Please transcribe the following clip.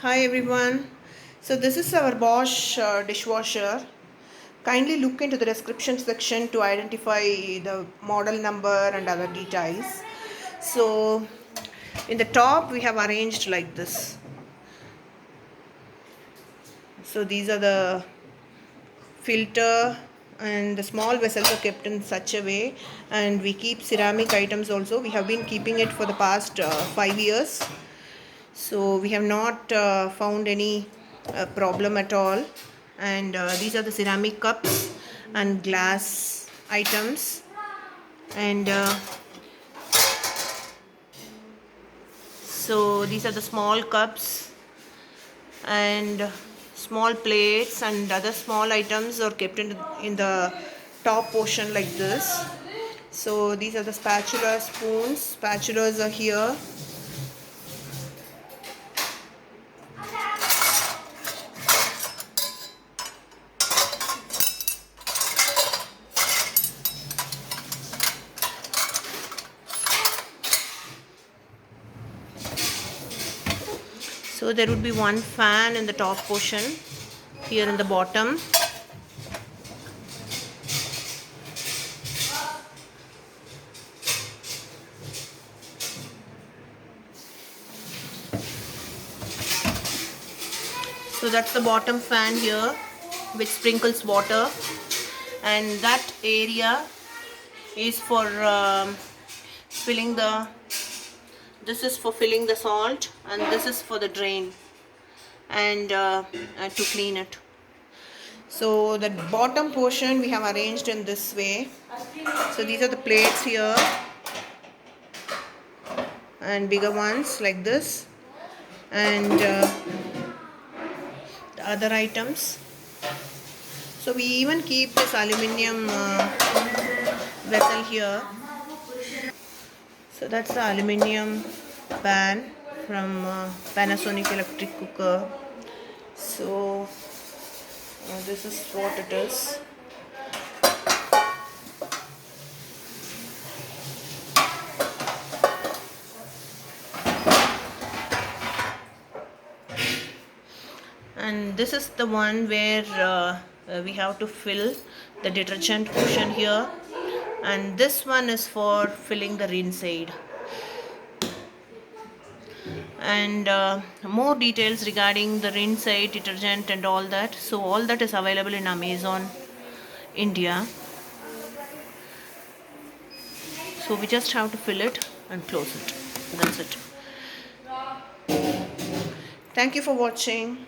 Hi everyone. So this is our Bosch dishwasher. Kindly look into the description section to identify the model number and other details. So in the top we have arranged like this. So these are the filter and the small vessels are kept in such a way, and we keep ceramic items also. We have been keeping it for the past 5 years. So we have not found any problem at all. And these are the ceramic cups and glass items, and so these are the small cups and small plates and other small items are kept in the top portion like this. So these are the spatula, spoons. Spatulas are here. So there would be one fan in the top portion, here in the bottom. So that's the bottom fan here, which sprinkles water, and that area is for filling the, this is for filling the salt, and this is for the drain and to clean it. So the bottom portion we have arranged in this way. So these are the plates here, and bigger ones like this, and the other items. So we even keep this aluminium vessel here. So that's the aluminium pan from Panasonic electric cooker. So this is what it is. And this is the one where we have to fill the detergent portion here, and this one is for filling the rinse aid. And more details regarding the rinse aid, detergent and all that, so all that is available in Amazon India. So we just have to fill it and close it. That's it. Thank you for watching.